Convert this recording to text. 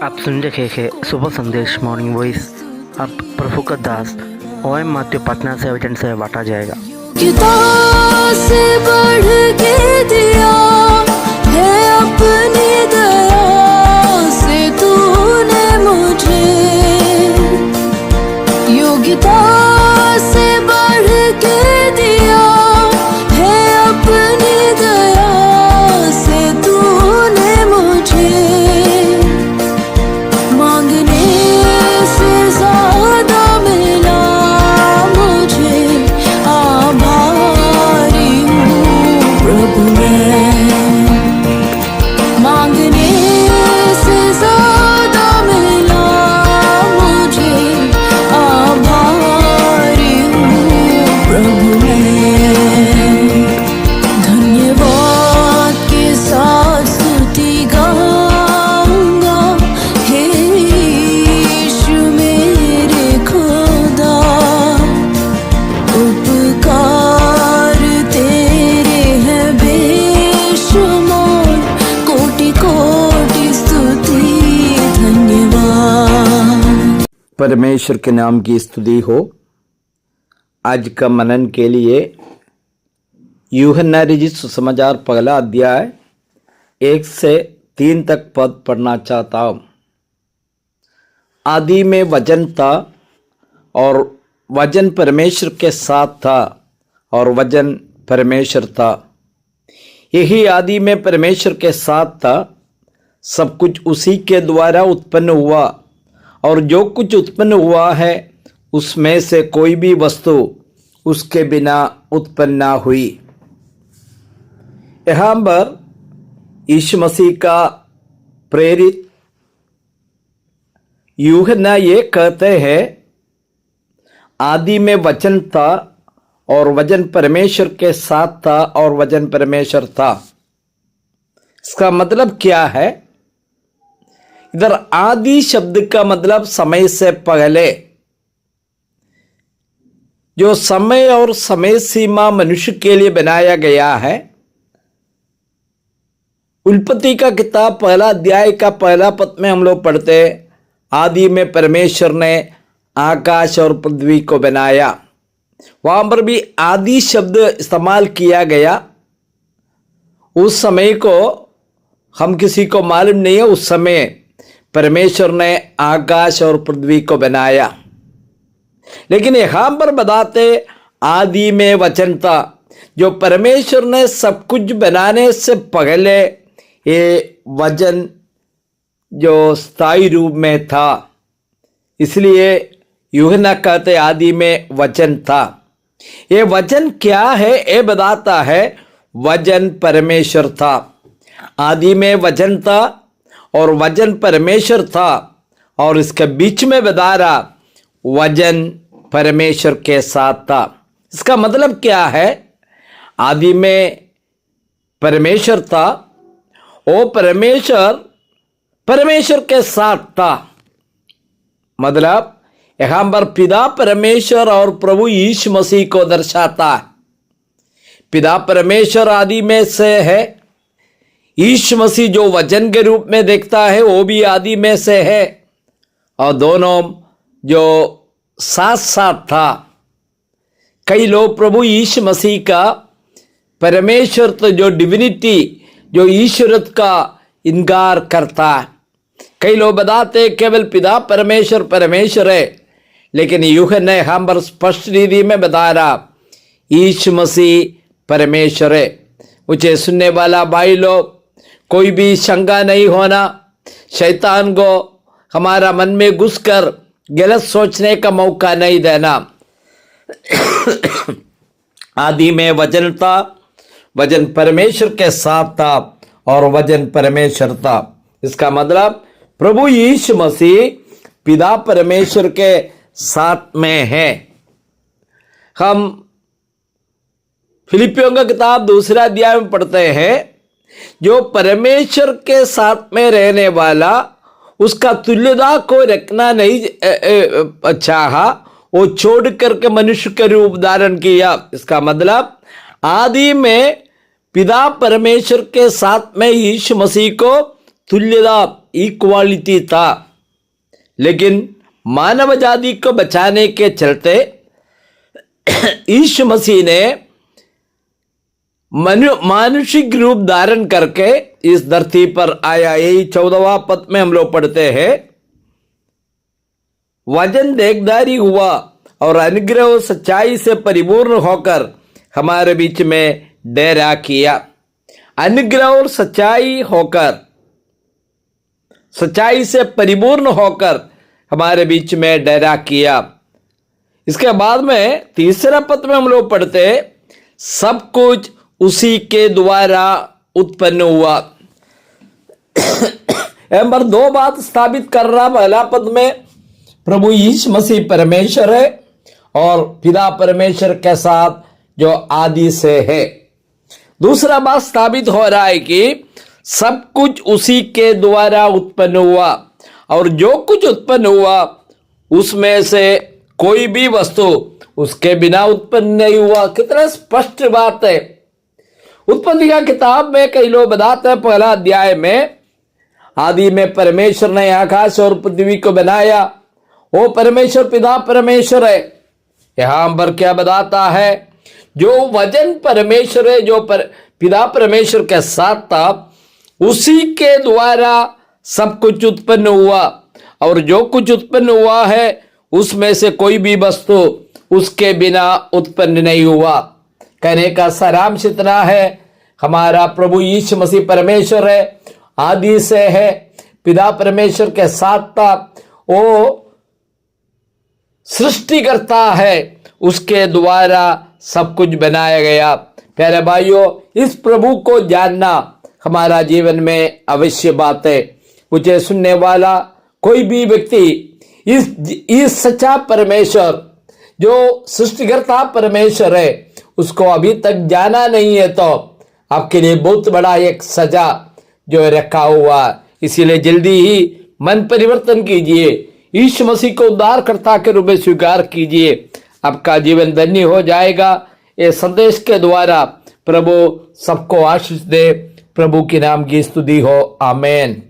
आप सुन रहे हैं सुबह संदेश मॉर्निंग वॉइस। अब प्रभु का दास ओएम मात्यु पटना से वचन से बांटा जाएगा। से बढ़ के दिया है अपनी दया से तूने मुझे, योग्यता से बढ़ के दिया है अपनी दया से तूने मुझे, मांगने से ज्यादा मिला मुझे, आभारी हूँ प्रभु मैं, मांगने से ज्यादा मिला मुझे, आभारी हूँ प्रभु मैं, धन्यवाद के साथ स्तुति गाऊंगा, हे यीशु मेरे खुदा, उपकार तेरे हैं बेशुमार, कोटि कोटि स्तुति धन्यवाद। परमेश्वर के नाम की स्तुति हो। आज का मनन के लिए यूहन्ना रचित सुसमाचार पहला अध्याय 1 से 3 तक पद पढ़ना चाहता हूँ। आदि में वचन था और वचन परमेश्वर के साथ था और वचन परमेश्वर था। यही आदि में परमेश्वर के साथ था। सब कुछ उसी के द्वारा उत्पन्न हुआ और जो कुछ उत्पन्न हुआ है उसमें से कोई भी वस्तु उसके बिना उत्पन्न ना हुई। यहाँ पर यीशु मसीह का प्रेरित यूहन्ना ये कहते हैं, आदि में वचन था और वचन परमेश्वर के साथ था और वचन परमेश्वर था। इसका मतलब क्या है? इधर आदि शब्द का मतलब समय से पहले। जो समय और समय सीमा मनुष्य के लिए बनाया गया है। उत्पत्ति का किताब पहला अध्याय का पहला पद में हम लोग पढ़ते हैं, आदि में परमेश्वर ने आकाश और पृथ्वी को बनाया। वहां पर भी आदि शब्द इस्तेमाल किया गया। उस समय को हम किसी को मालूम नहीं है, उस समय परमेश्वर ने आकाश और पृथ्वी को बनाया। लेकिन यहां पर बताते आदि में वचन था। जो परमेश्वर ने सब कुछ बनाने से पहले ये वचन जो स्थायी रूप में था, इसलिए यूहन्ना कहते आदि में वचन था। ये वचन क्या है? ये बताता है वचन परमेश्वर था। आदि में वचन था और वचन परमेश्वर था और इसके बीच में बता रहा वचन परमेश्वर के साथ था। इसका मतलब क्या है? आदि में परमेश्वर था, वो परमेश्वर के साथ था। मतलब यहां पर पिता परमेश्वर और प्रभु यीशु मसीह को दर्शाता है। पिता परमेश्वर आदि में से है, यीशु मसीह जो वचन के रूप में देखता है वो भी आदि में से है, और दोनों जो साथ साथ था। कई लोग प्रभु यीशु मसीह का परमेश्वर तो जो डिविनिटी जो ईश्वरत का इनकार करता है। कई लोग बताते केवल पिता परमेश्वर परमेश्वर है, लेकिन यूहन्ना यहाँ पर स्पष्ट रीति में बता रहा यीशु मसीह परमेश्वर है। मुझे सुनने वाला भाई लोग, कोई भी शंका नहीं होना। शैतान को हमारा मन में घुसकर गलत सोचने का मौका नहीं देना। आदि में वचन था, वचन परमेश्वर के साथ था और वचन परमेश्वर था। इसका मतलब प्रभु यीशु मसीह पिता परमेश्वर के साथ में है। हम फिलिपियों का किताब 2 अध्याय में पढ़ते हैं, जो परमेश्वर के साथ में रहने वाला उसका तुल्यता को रखना नहीं चाहा, वो छोड़ करके मनुष्य के रूप धारण किया। इसका मतलब आदि में पिता परमेश्वर के साथ में यीशु मसीह को तुल्यता इक्वालिटी था, लेकिन मानव जाति को बचाने के चलते यीशु मसीह ने मानुषिक रूप धारण करके इस धरती पर आया। यही 14वां पद में हम लोग पढ़ते हैं, वचन देहधारी हुआ और अनुग्रह और सच्चाई से परिपूर्ण होकर हमारे बीच में डेरा किया। अनुग्रह और सच्चाई से परिपूर्ण होकर हमारे बीच में डेरा किया। इसके बाद में तीसरा पद में हम लोग पढ़ते, सब कुछ उसी के द्वारा उत्पन्न हुआ। नंबर 2 बात स्थापित कर रहा। पहला पद में प्रभु यीशु मसीह परमेश्वर है और पिता परमेश्वर के साथ जो आदि से है। दूसरा बात स्थापित हो रहा है कि सब कुछ उसी के द्वारा उत्पन्न हुआ और जो कुछ उत्पन्न हुआ उसमें से कोई भी वस्तु उसके बिना उत्पन्न नहीं हुआ। कितना स्पष्ट बात है। उत्पत्ति का किताब में कई लोग बताते हैं, पहला अध्याय में आदि में परमेश्वर ने आकाश और पृथ्वी को बनाया। वो परमेश्वर पिता परमेश्वर है। यहां पर क्या बताता है, जो वचन परमेश्वर है, जो पिता परमेश्वर के साथ था, उसी के द्वारा सब कुछ उत्पन्न हुआ और जो कुछ उत्पन्न हुआ है उसमें से कोई भी वस्तु उसके बिना उत्पन्न नहीं हुआ। कहने का सारांश इतना है, हमारा प्रभु यीशु मसीह परमेश्वर है, आदि से है, पिता परमेश्वर के साथ था, वो सृष्टि करता है, उसके द्वारा सब कुछ बनाया गया। प्यारे भाइयों, इस प्रभु को जानना हमारा जीवन में अवश्य बात है। मुझे सुनने वाला कोई भी व्यक्ति इस सच्चा परमेश्वर जो सृष्टिकर्ता परमेश्वर है उसको अभी तक जाना नहीं है तो आपके लिए बहुत बड़ा एक सजा जो रखा हुआ। इसीलिए जल्दी ही मन परिवर्तन कीजिए, यीशु मसीह को उद्धारकर्ता के रूप में स्वीकार कीजिए, आपका जीवन धन्य हो जाएगा। ये संदेश के द्वारा प्रभु सबको आशीष दे। प्रभु के नाम की स्तुति हो। आमेन।